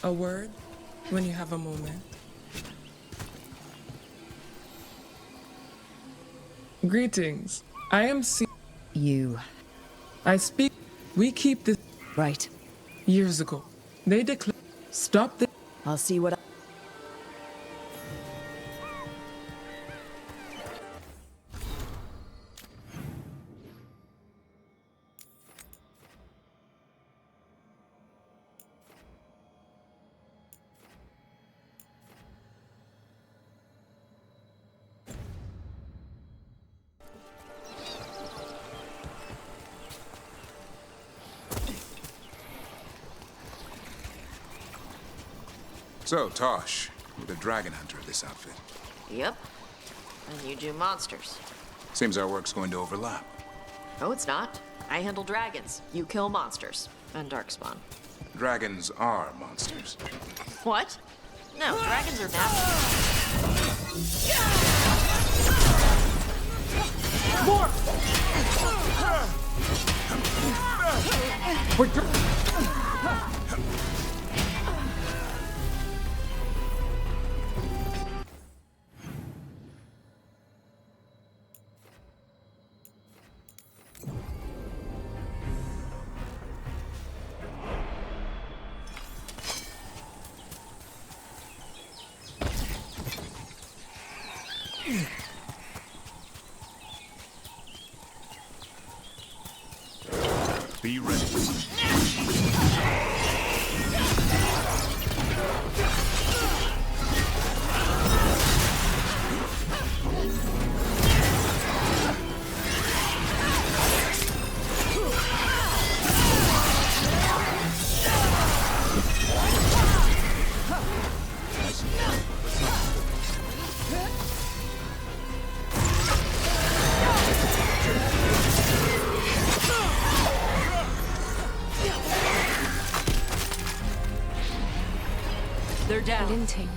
A word when you have a moment. Greetings. I am You. I speak. We keep this Right. years ago. They declared. Stop this. I'll see what So, Tosh, you're the dragon hunter of this outfit. Yep. And you do monsters. Seems our work's going to overlap. No, it's not. I handle dragons. You kill monsters. And darkspawn. Dragons are monsters. What? No, dragons are natural. Be ready. They're down. glinting.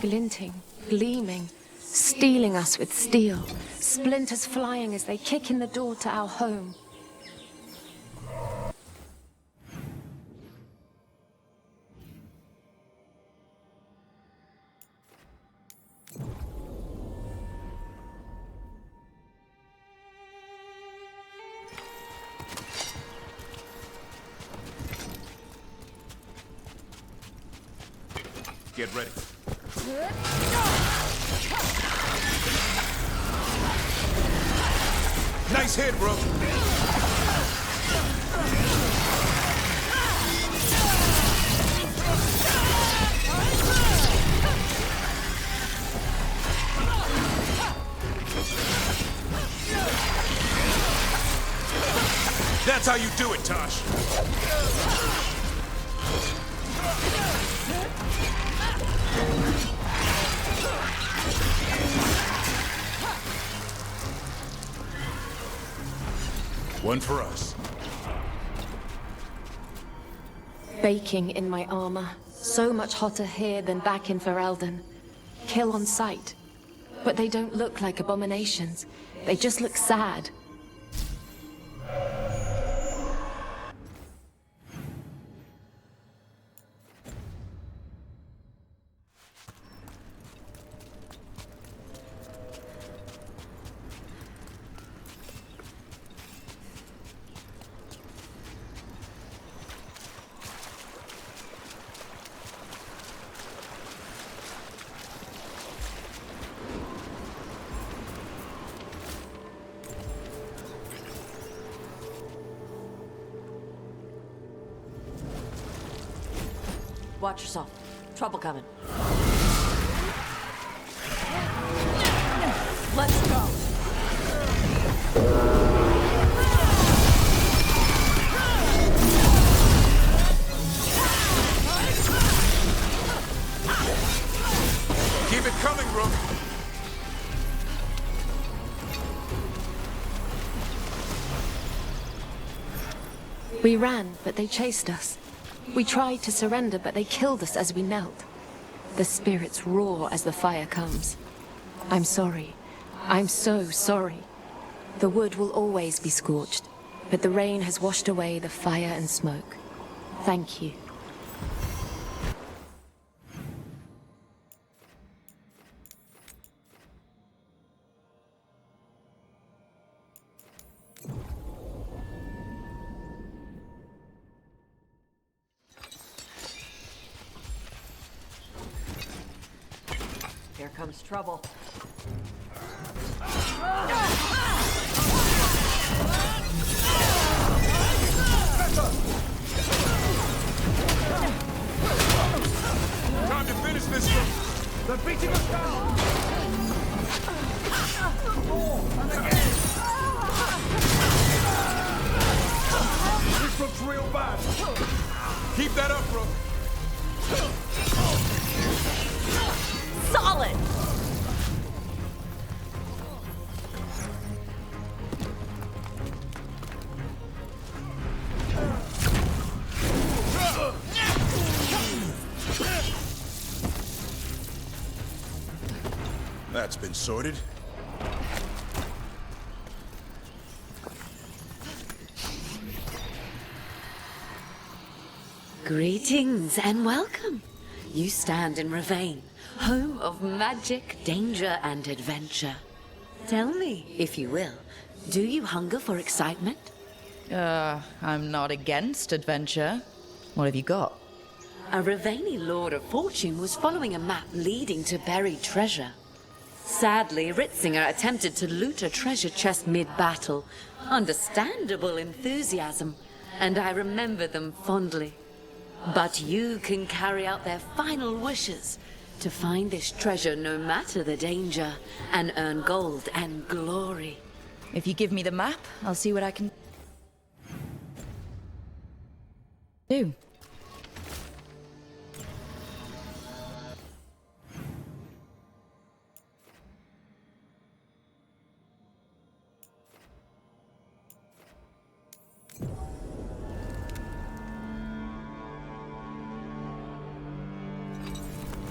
Glinting, gleaming, stealing us with steel. Splinters flying as they kick in the door to our home. Get ready. Nice hit, bro. That's how you do it, Tosh. One for us. Baking in my armor. So much hotter here than back in Ferelden. Kill on sight. But they don't look like abominations. They just look sad. Watch yourself. Trouble coming. Let's go. Keep it coming, Rook. We ran, but they chased us. We tried to surrender, but they killed us as we knelt. The spirits roar as the fire comes. I'm sorry. I'm so sorry. The wood will always be scorched, but the rain has washed away the fire and smoke. Thank you. Here comes trouble. Time to finish this one. They're beating us down! This looks real bad. Keep that up, Rook. Solid! That's been sorted. Greetings and welcome. You stand in Ravane, home of magic, danger, and adventure. Tell me, if you will, do you hunger for excitement? I'm not against adventure. What have you got? A Ravani Lord of Fortune was following a map leading to buried treasure. Sadly, Ritzinger attempted to loot a treasure chest mid-battle. Understandable enthusiasm, and I remember them fondly. But you can carry out their final wishes to find this treasure no matter the danger, and earn gold and glory. If you give me the map, I'll see what I can do.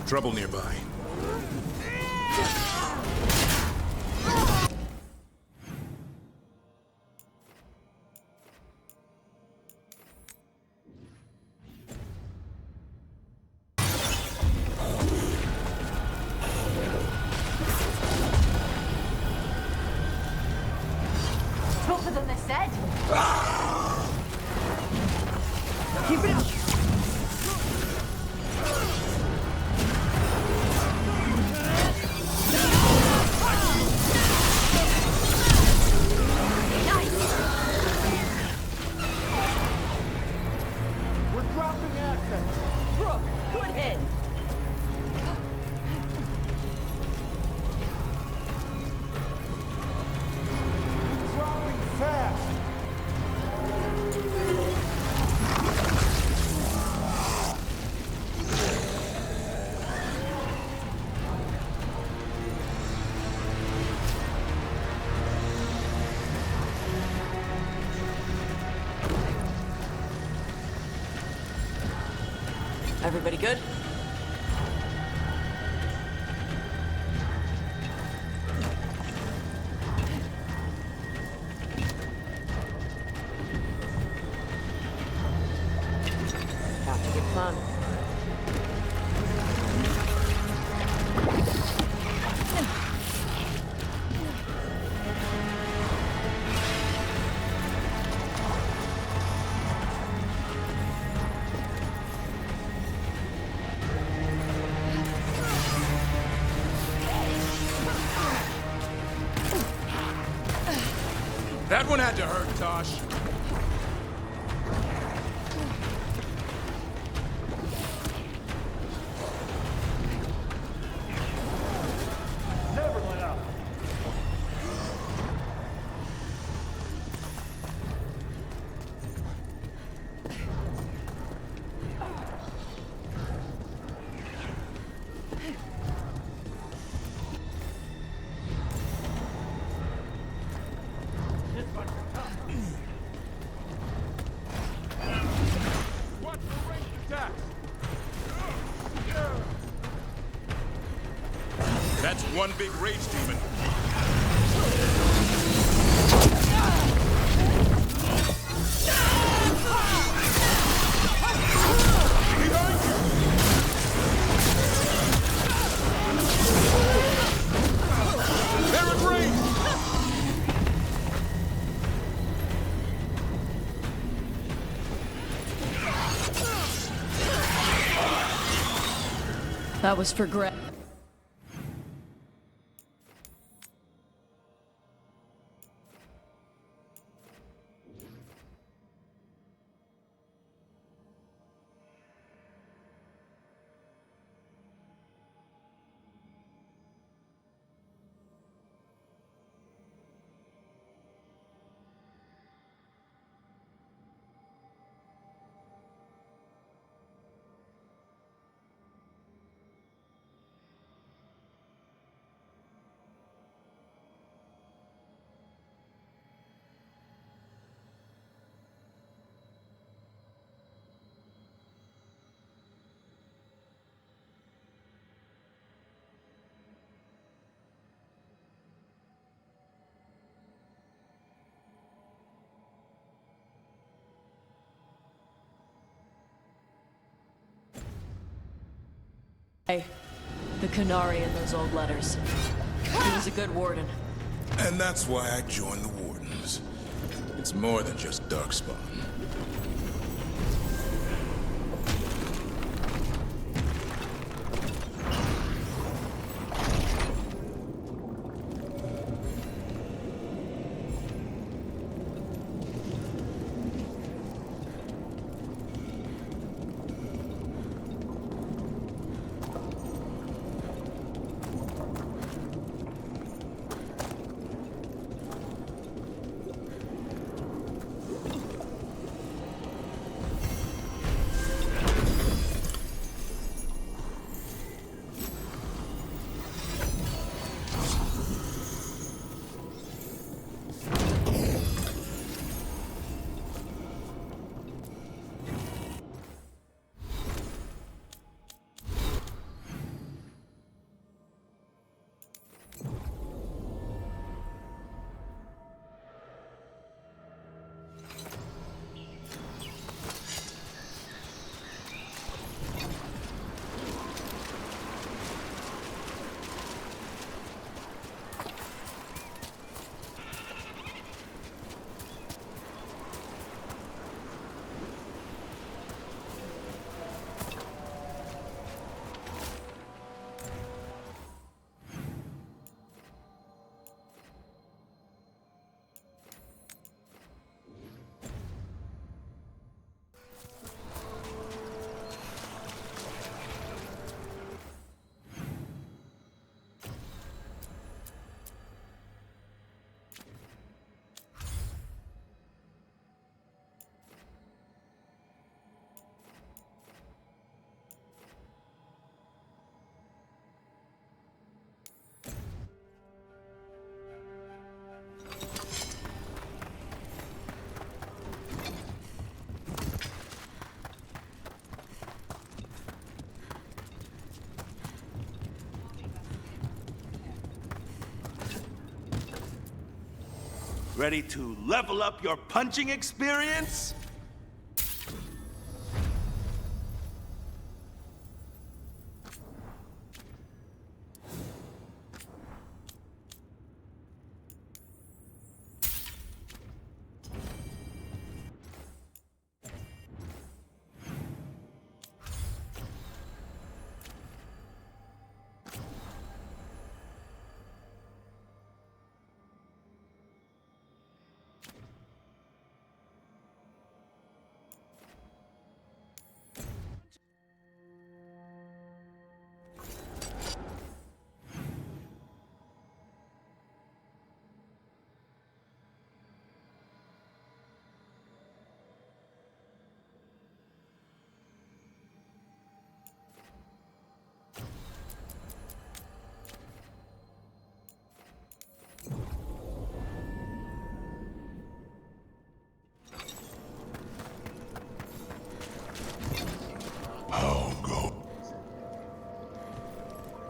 Trouble nearby. Tougher than they said. Keep it up! We're dropping assets. Brooke, good hit. Dropping fast. Everybody good? About to get fun. That one had to hurt, Tosh. That's one big rage demon. Behind you! They're at range! That was for Greg. Hey, the Canary in those old letters. He was a good warden. And that's why I joined the Wardens. It's more than just Darkspawn. Ready to level up your punching experience?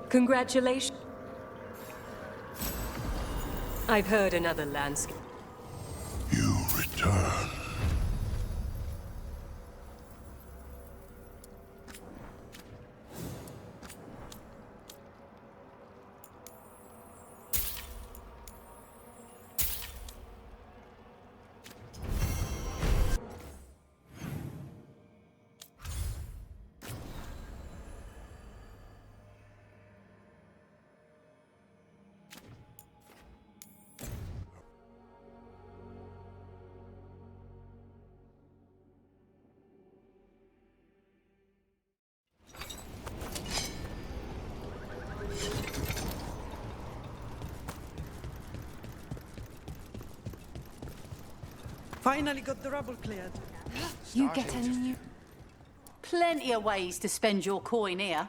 Congratulations. I've heard another landscape. You return. Finally got the rubble cleared. You get any new... Plenty of ways to spend your coin here.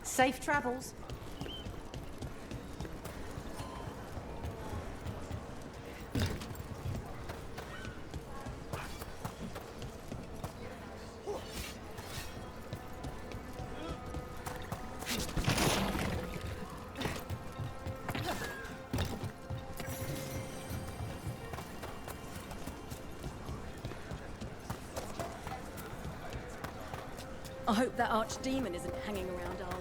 Safe travels. I hope that archdemon isn't hanging around our...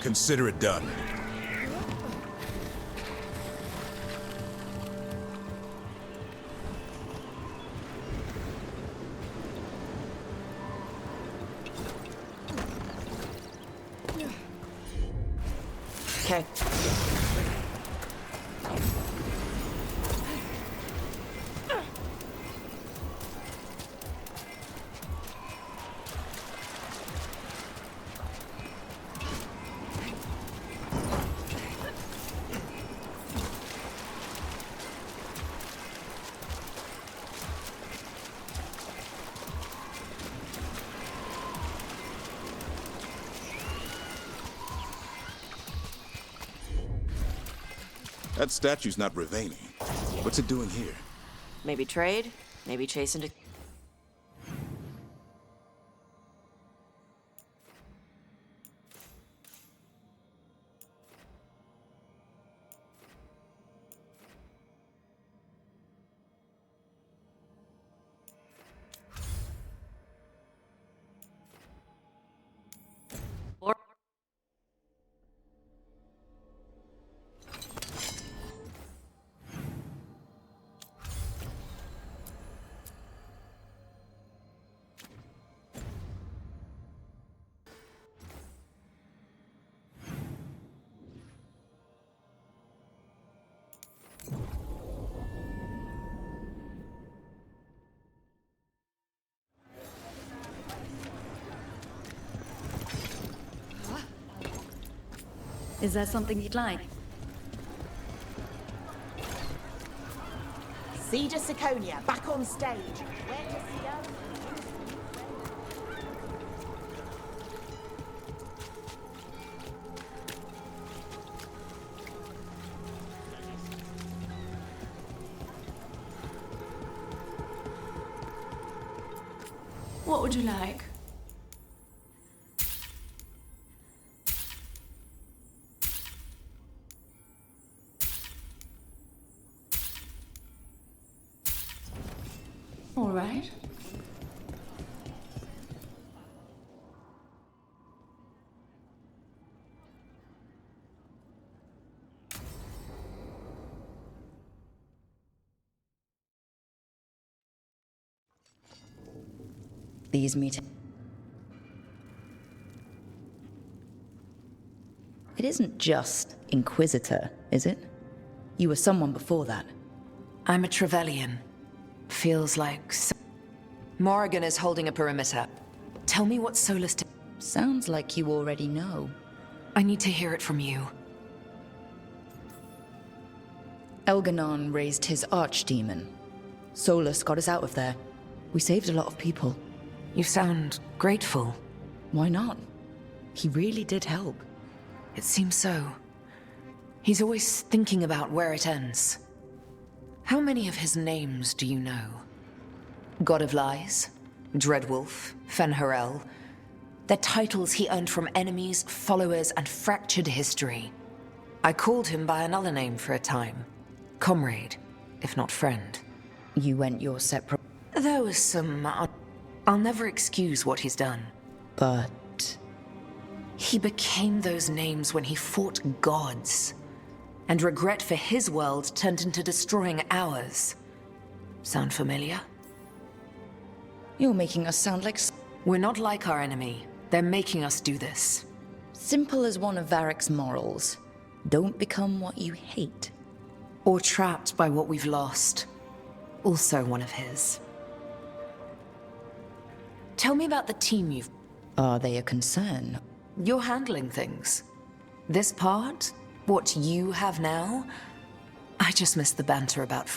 Consider it done. Okay. That statue's not Ravani. What's it doing here? Maybe trade, maybe chase into... Is there something you'd like? Siege of Siconia, back on stage. Where does he go? What would you like? All right. These meetings. It isn't just Inquisitor, is it? You were someone before that. I'm a Trevelyan. Feels like... Morrigan is holding a perimeter. Tell me what Solus... Sounds like you already know. I need to hear it from you. Elganon raised his archdemon. Solus got us out of there. We saved a lot of people. You sound grateful. Why not? He really did help. It seems so. He's always thinking about where it ends. How many of his names do you know? God of Lies, Dreadwolf, Fen'Harel. They're titles he earned from enemies, followers, and fractured history. I called him by another name for a time. Comrade, if not friend. You went your separate... There was some... I'll never excuse what he's done. But... He became those names when he fought gods. And regret for his world turned into destroying ours. Sound familiar? You're making us sound like... We're not like our enemy. They're making us do this. Simple as one of Varric's morals. Don't become what you hate. Or trapped by what we've lost. Also one of his. Tell me about the team you've... Are they a concern? You're handling things. This part, what you have now, I just miss the banter about...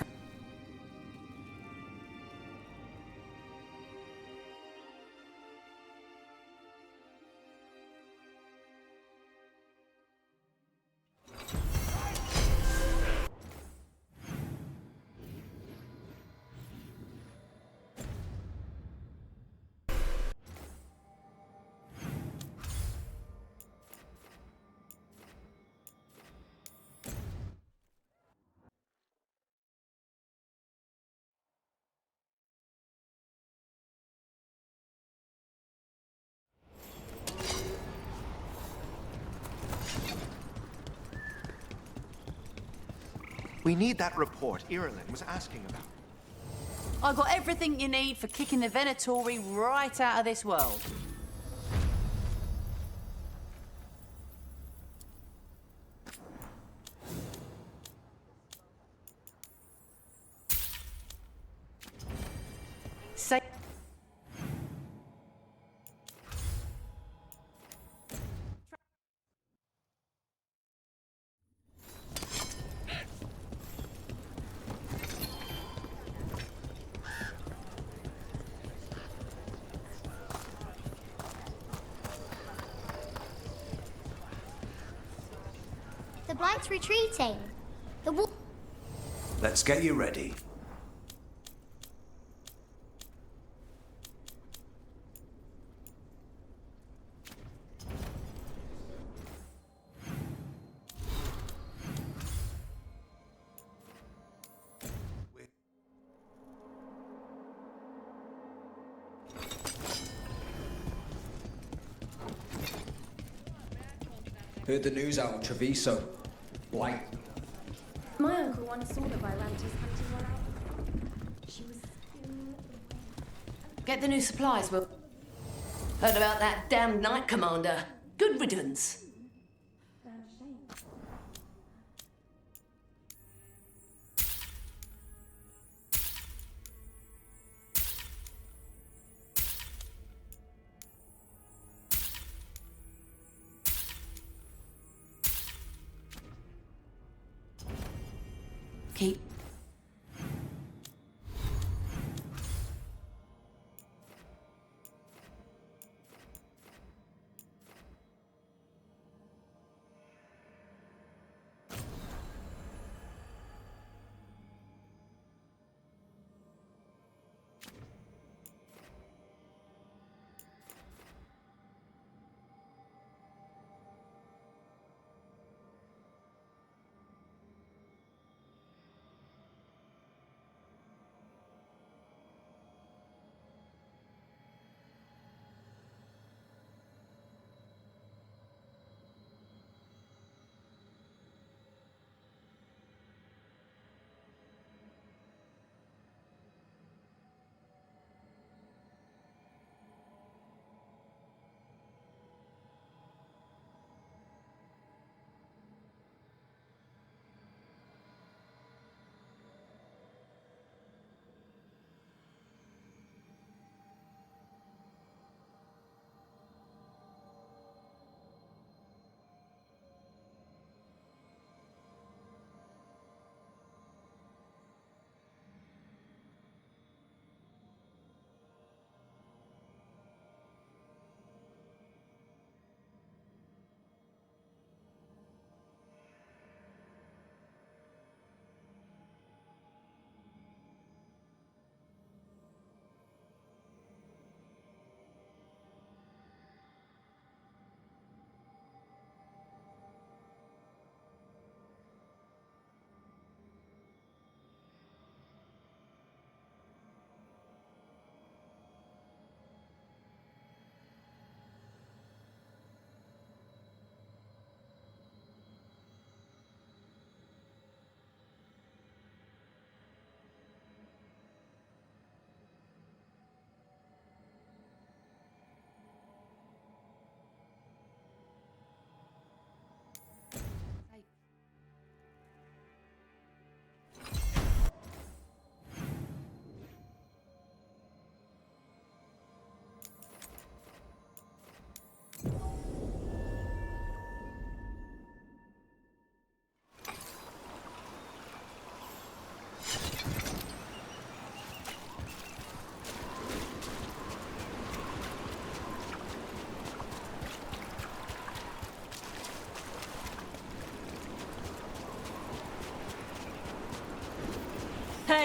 We need that report Irilyn was asking about. I got everything you need for kicking the Venatori right out of this world. Say... The Blight's retreating. The wolf... Let's get you ready. Heard the news out of Treviso. Blight. My uncle once saw the Violantes hunting one out. She was in... Get the new supplies, Will. Heard about that damn Knight Commander. Good riddance.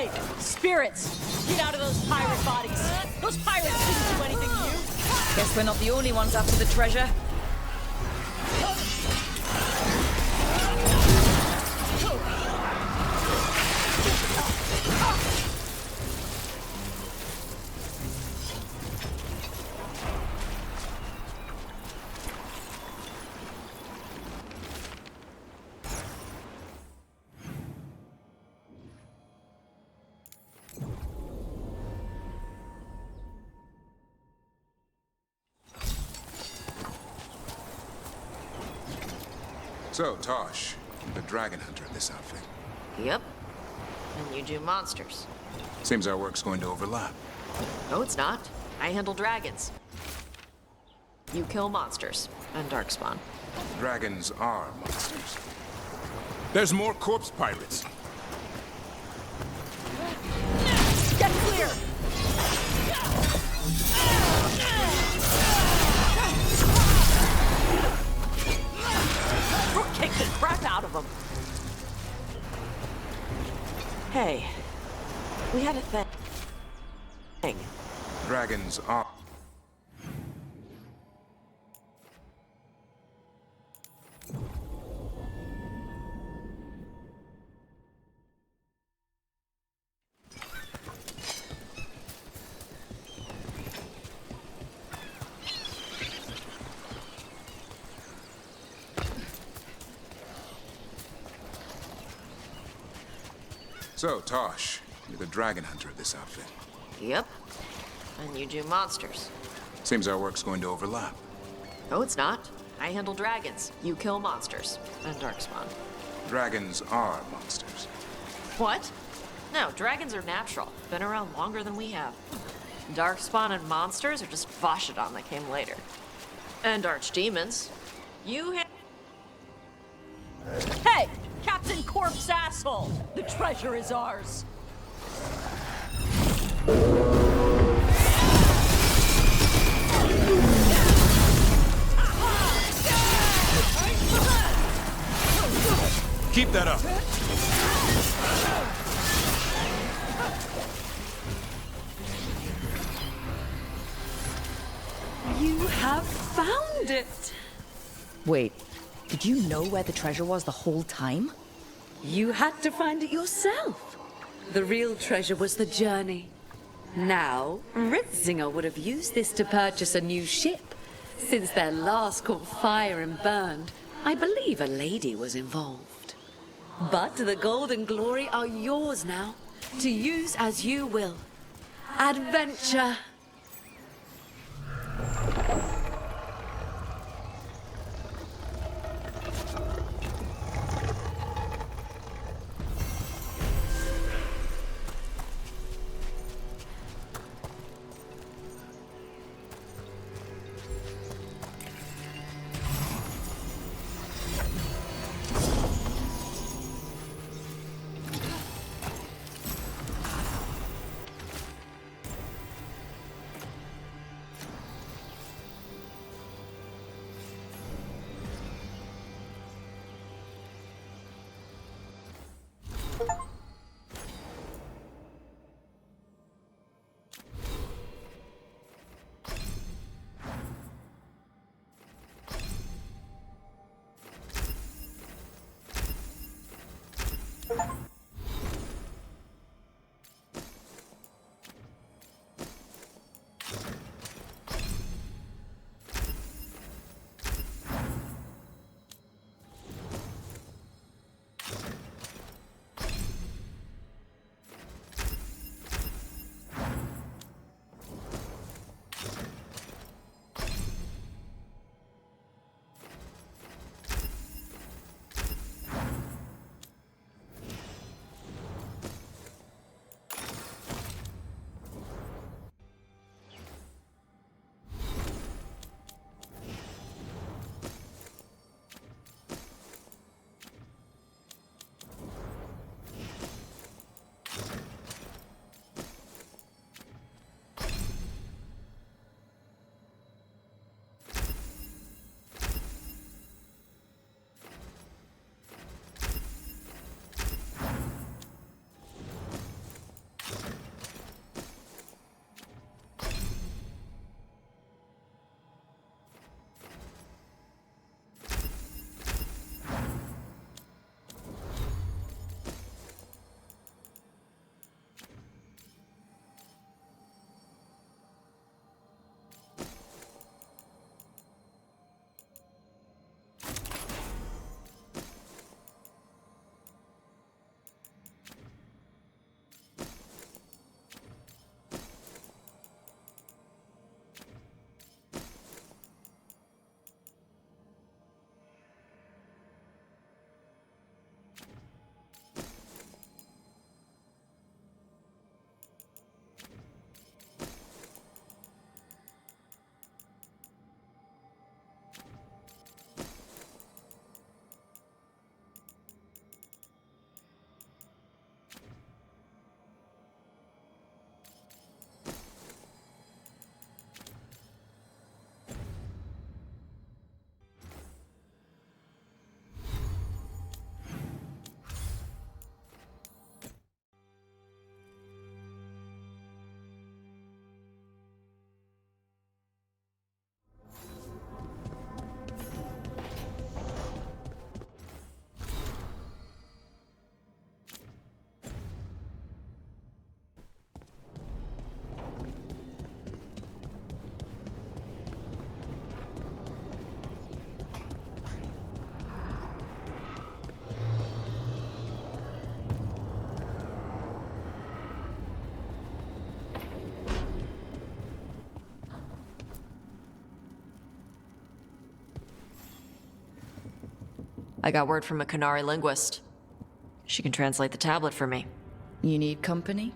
Hey, spirits! Get out of those pirate bodies! Those pirates didn't do anything to you! Guess we're not the only ones after the treasure. So, Tosh, the dragon hunter of this outfit. Yep. And you do monsters. Seems our work's going to overlap. No, it's not. I handle dragons. You kill monsters and darkspawn. Dragons are monsters. There's more corpse pirates. Get clear! We'll kick the crap out of them. Hey, we had a thing. Dragons are... So, Tosh, you're the dragon hunter of this outfit. Yep. And you do monsters. Seems our work's going to overlap. No, it's not. I handle dragons. You kill monsters and darkspawn. Dragons are monsters. What? No, dragons are natural. Been around longer than we have. Darkspawn and monsters are just Vashidon that came later. And archdemons. You Hey! Captain Corpse asshole! The treasure is ours! Keep that up. You have found it! Wait, did you know where the treasure was the whole time? You had to find it yourself. The real treasure was the journey. Now, Ritzinger would have used this to purchase a new ship. Since their last caught fire and burned, I believe a lady was involved. But the gold and glory are yours now, to use as you will. Adventure! I got word from a Qunari linguist. She can translate the tablet for me. You need company?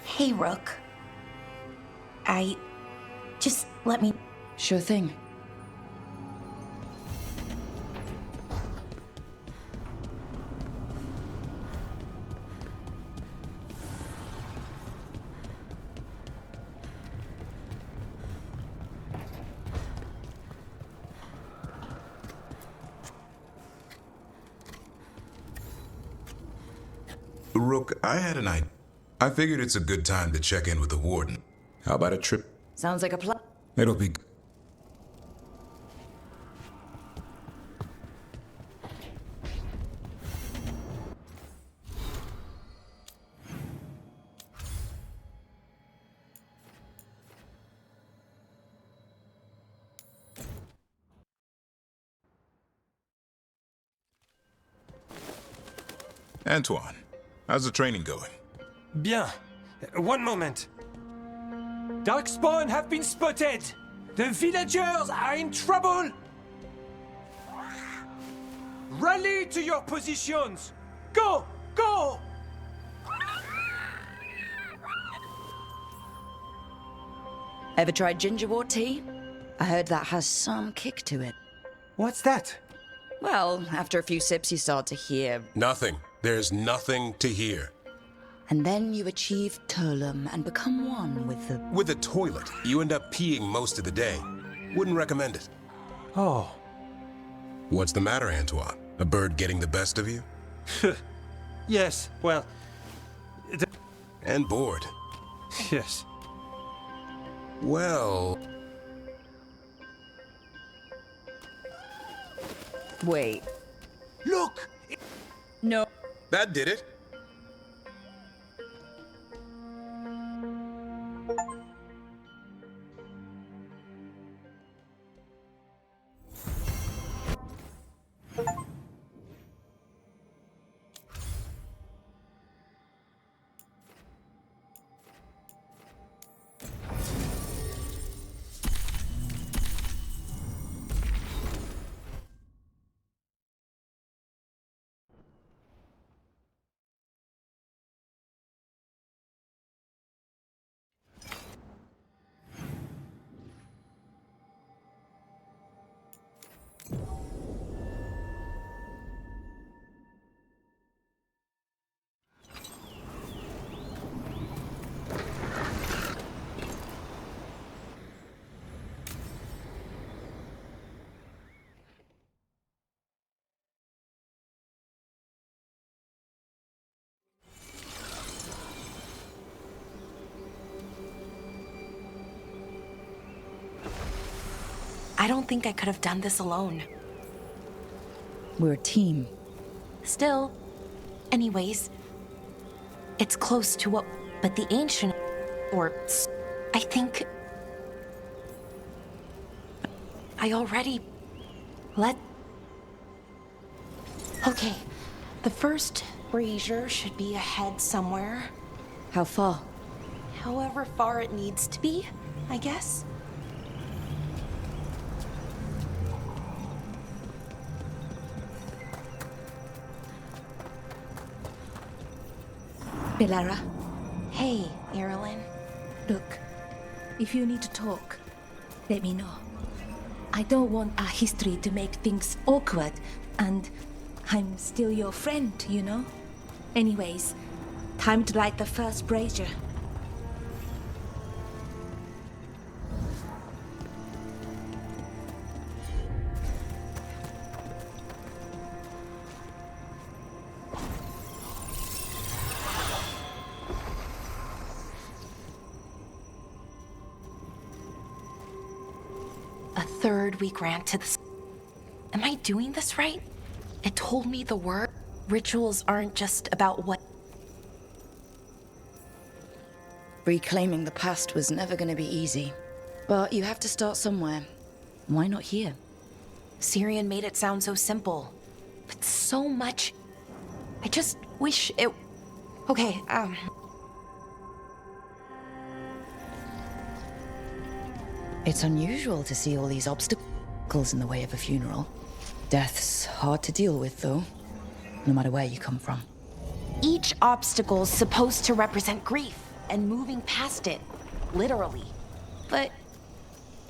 Hey, Rook. Just let me... Sure thing. Rook, I had an idea. I figured it's a good time to check in with the warden. How about a trip? Sounds like a plan. It'll be... Antoine, how's the training going? Bien. One moment. Darkspawn have been spotted! The villagers are in trouble! Rally to your positions! Go! Go! Ever tried gingerwort tea? I heard that has some kick to it. What's that? Well, after a few sips you start to hear... Nothing. There's nothing to hear. And then you achieve Turlum and become one with the... With a toilet, you end up peeing most of the day. Wouldn't recommend it. Oh. What's the matter, Antoine? A bird getting the best of you? Yes, well... And bored. Yes. Well... Wait. Look! No. That did it. I don't think I could have done this alone. We're a team. Still. Anyways. It's close to what... But the ancient... Or... I think... I already... Okay. The first brazier should be ahead somewhere. How far? However far it needs to be, I guess. Bellara. Hey, Irilyn. Look, if you need to talk, let me know. I don't want our history to make things awkward, and I'm still your friend, you know? Anyways, time to light the first brazier. A third we grant to the... Am I doing this right? It told me the word... Rituals aren't just about what... Reclaiming the past was never going to be easy. But you have to start somewhere. Why not here? Syrian made it sound so simple. But so much... I just wish it... Okay, It's unusual to see all these obstacles in the way of a funeral. Death's hard to deal with, though, no matter where you come from. Each obstacle's supposed to represent grief and moving past it, literally. But,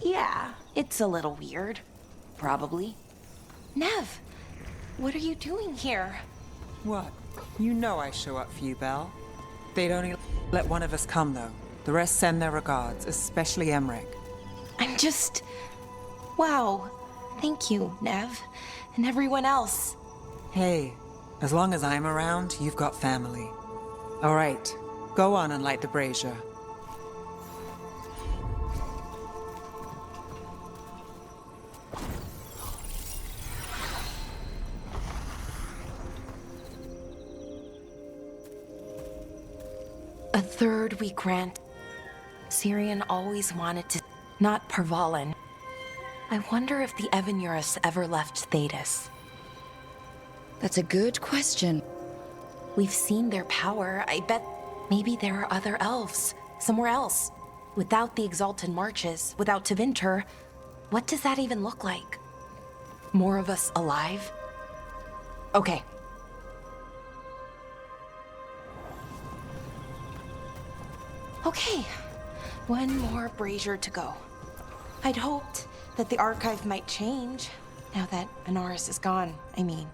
yeah, it's a little weird. Probably. Nev, what are you doing here? What? You know I show up for you, Belle. They'd only let one of us come, though. The rest send their regards, especially Emmerich. I'm just... Wow. Thank you, Nev. And everyone else. Hey, as long as I'm around, you've got family. All right, go on and light the brazier. A third we grant. Syrian always wanted to... Not Pervalin. I wonder if the Evanurus ever left Thetis. That's a good question. We've seen their power. I bet maybe there are other elves, somewhere else. Without the Exalted Marches, without Tevinter, what does that even look like? More of us alive? Okay. Okay, one more brazier to go. I'd hoped that the archive might change, now that Anaris is gone, I mean.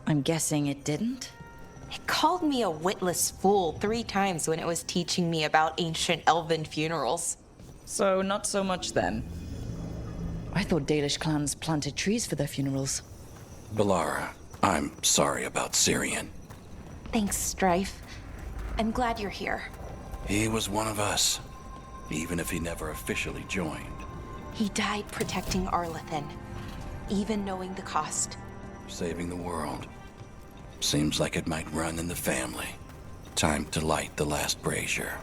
I'm guessing it didn't? It called me a witless fool 3 times when it was teaching me about ancient elven funerals. So, not so much then. I thought Dalish clans planted trees for their funerals. Bellara, I'm sorry about Syrian. Thanks, Strife. I'm glad you're here. He was one of us, even if he never officially joined. He died protecting Arlathan, even knowing the cost. Saving the world. Seems like it might run in the family. Time to light the last brazier.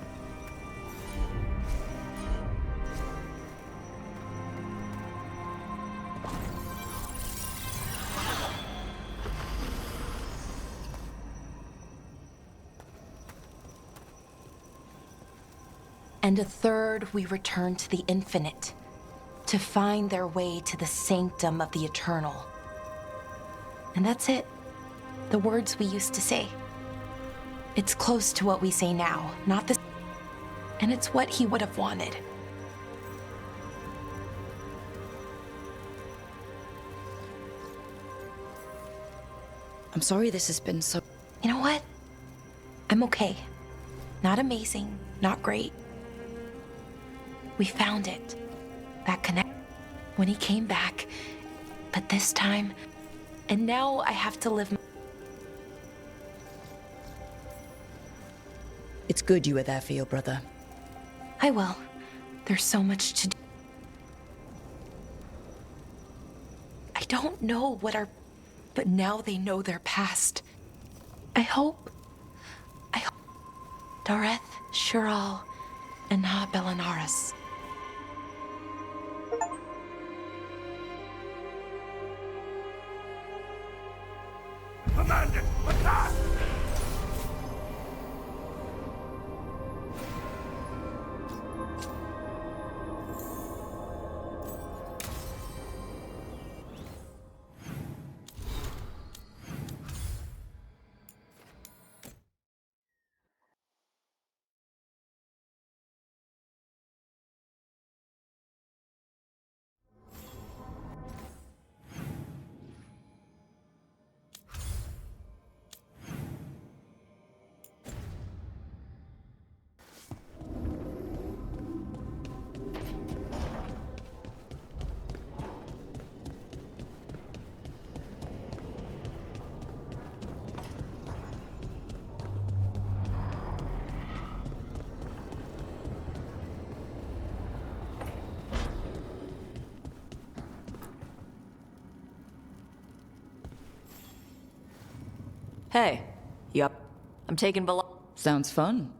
And a third we return to the infinite, to find their way to the sanctum of the eternal. And that's it. The words we used to say. It's close to what we say now, not the... And it's what he would have wanted. I'm sorry this has been so... You know what? I'm okay. Not amazing, not great. We found it. That connect... When he came back. But this time... And now I have to live... It's good you were there for your brother. I will. There's so much to do. I don't know what our... But now they know their past. I hope... Dareth, Shural, and Ha Belanaris. Commander, attack! Hey. Yup. I'm taking Bellara. Sounds fun.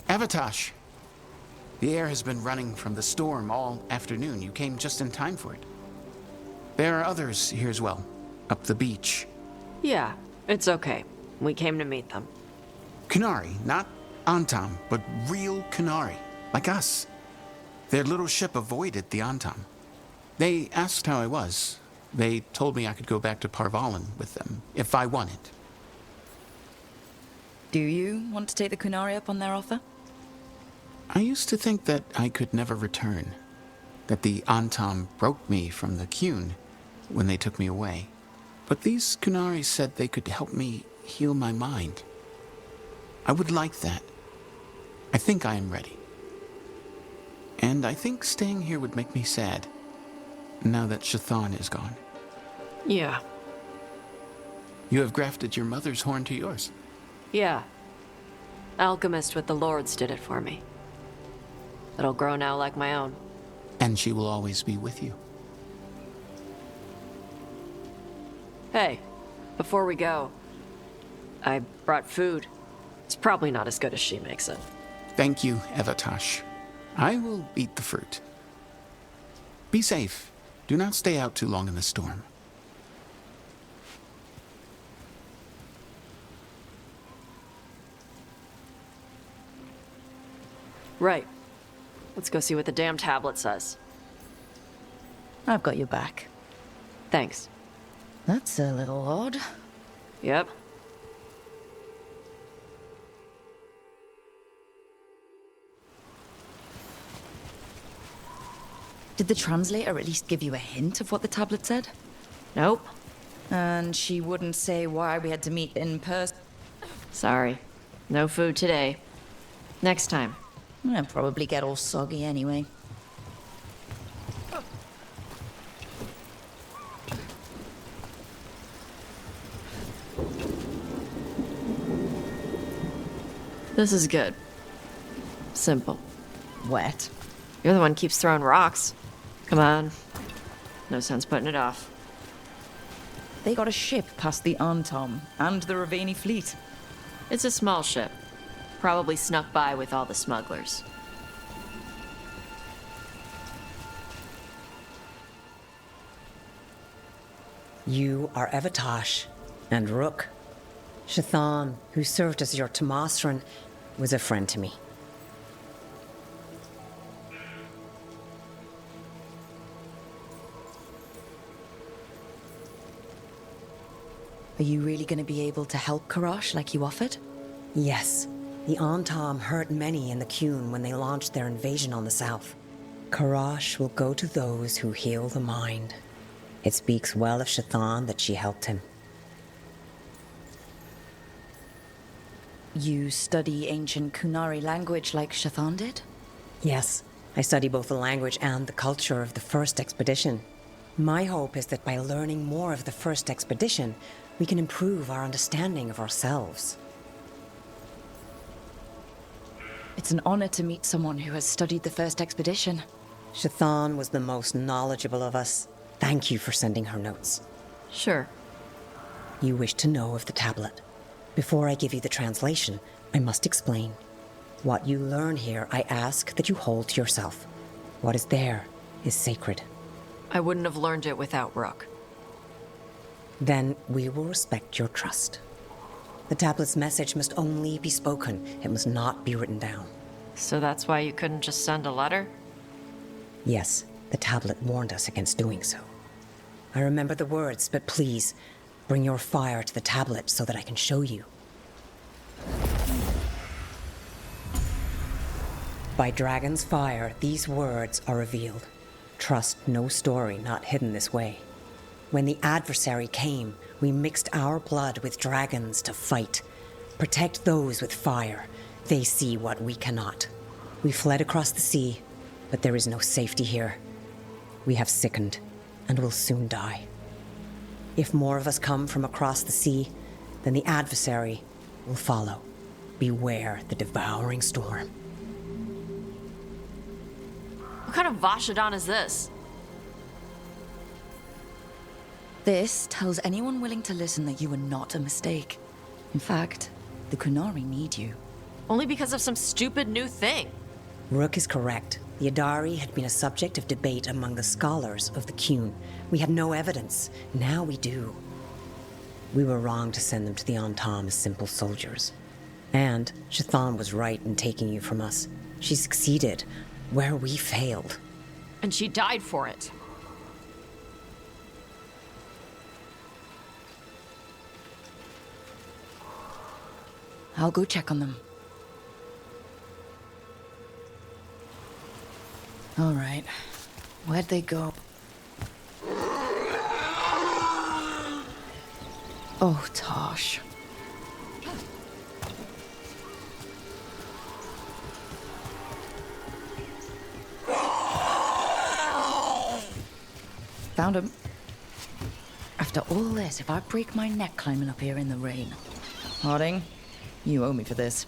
Avatosh! The air has been running from the storm all afternoon. You came just in time for it. There are others here as well, up the beach. Yeah, it's okay. We came to meet them. Kunari, not Antam, but real Kunari, like us. Their little ship avoided the Antam. They asked how I was. They told me I could go back to Parvalan with them, if I wanted. Do you want to take the Kunari up on their offer? I used to think that I could never return. That the Antam broke me from the Qun when they took me away. But these Kunari said they could help me heal my mind. I would like that. I think I am ready. And I think staying here would make me sad, now that Chthon is gone. Yeah. You have grafted your mother's horn to yours. Yeah. Alchemist with the Lords did it for me. It'll grow now like my own. And she will always be with you. Hey, before we go, I brought food. It's probably not as good as she makes it. Thank you, Avatosh. I will eat the fruit. Be safe. Do not stay out too long in the storm. Right. Let's go see what the damn tablet says. I've got your back. Thanks. That's a little odd. Yep. Did the translator at least give you a hint of what the tablet said? Nope. And she wouldn't say why we had to meet in person? Sorry. No food today. Next time. I'll probably get all soggy anyway. This is good. Simple. Wet. You're the one who keeps throwing rocks. Come on. No sense putting it off. They got a ship past the Antom and the Ravani fleet. It's a small ship. Probably snuck by with all the smugglers. You are Avatosh and Rook. Chthon, who served as your Tomasran, was a friend to me. Are you really going to be able to help Karash like you offered? Yes. The Antam hurt many in the Qun when they launched their invasion on the south. Karash will go to those who heal the mind. It speaks well of Chthon that she helped him. You study ancient Kunari language like Chthon did? Yes. I study both the language and the culture of the first expedition. My hope is that by learning more of the first expedition, we can improve our understanding of ourselves. It's an honor to meet someone who has studied the first expedition. Chthon was the most knowledgeable of us. Thank you for sending her notes. Sure. You wish to know of the tablet. Before I give you the translation, I must explain. What you learn here, I ask that you hold to yourself. What is there is sacred. I wouldn't have learned it without Rook. Then we will respect your trust. The tablet's message must only be spoken. It must not be written down. So that's why you couldn't just send a letter? Yes, the tablet warned us against doing so. I remember the words, but please, bring your fire to the tablet so that I can show you. By Dragon's fire, these words are revealed. Trust no story not hidden this way. When the adversary came, we mixed our blood with dragons to fight. Protect those with fire. They see what we cannot. We fled across the sea, but there is no safety here. We have sickened, and will soon die. If more of us come from across the sea, then the adversary will follow. Beware the devouring storm. What kind of Vashidon is this? This tells anyone willing to listen that you are not a mistake. In fact, the Kunari need you. Only because of some stupid new thing. Rook is correct. The Adari had been a subject of debate among the scholars of the Qun. We had no evidence. Now we do. We were wrong to send them to the Antam as simple soldiers. And Chthon was right in taking you from us. She succeeded where we failed. And she died for it. I'll go check on them. All right. Where'd they go? Oh, Tosh. Found him. After all this, if I break my neck climbing up here in the rain. Harding, you owe me for this.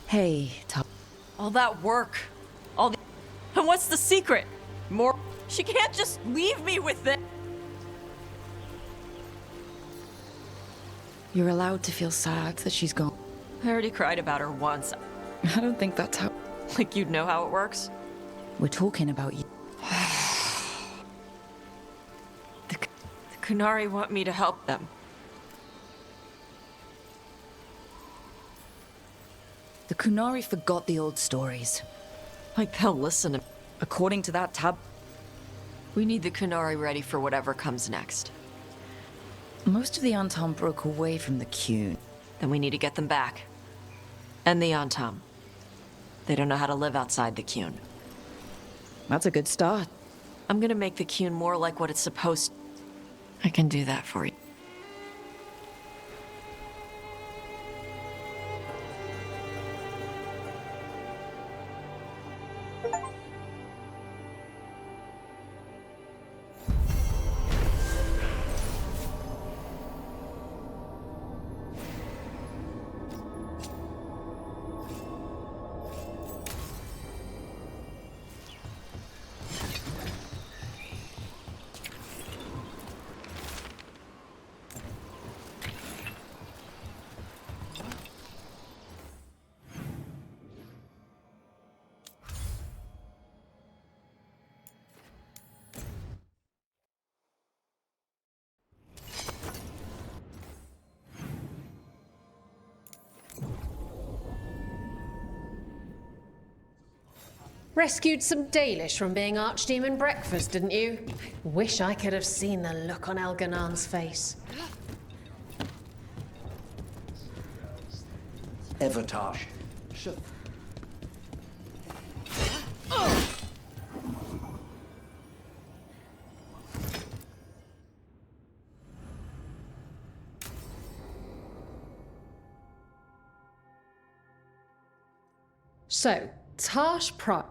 Hey, Top. All that work. All the... And what's the secret? More... She can't just leave me with it. You're allowed to feel sad that she's gone. I already cried about her once. I don't think that's how... Like you'd know how it works? We're talking about you. The Kunari want me to help them. The Kunari forgot the old stories. Like they'll listen to... According to that tab... We need the Kunari ready for whatever comes next. Most of the Antam broke away from the Qun. Then we need to get them back. And the Antam. They don't know how to live outside the Qun. That's a good start. I'm gonna make the Qun more like what it's supposed to. I can do that for you. Rescued some Dalish from being Archdemon breakfast, didn't you? Wish I could have seen the look on Elganan's face. Evatosh. So, Tarsh Prime.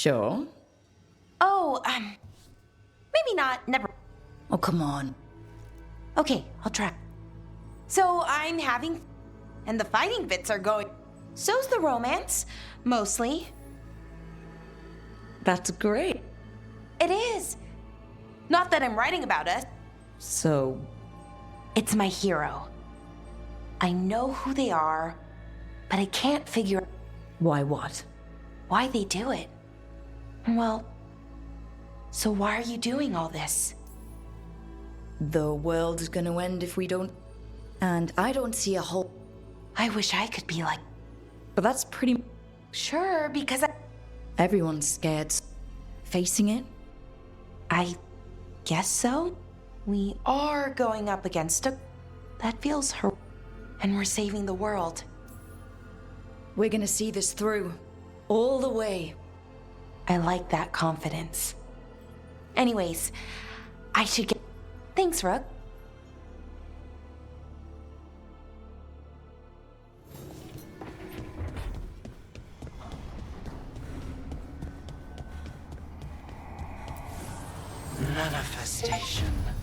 Sure. Oh, maybe not. Never. Oh, come on. Okay, I'll try. So I'm having, and the fighting bits are going. So's the romance, mostly. That's great. It is. Not that I'm writing about us. So, It's my hero. I know who they are, but I can't figure why what? why they do it. Well, so why are you doing all this? The world's gonna end if we don't. And I don't see a whole. I wish I could be like. But that's pretty. Sure, because Everyone's scared. Facing it? I guess so. We are going up against a. That feels her. And we're saving the world. We're gonna see this through. All the way. I like that confidence. Anyways, I should get. Thanks, Rook. Manifestation.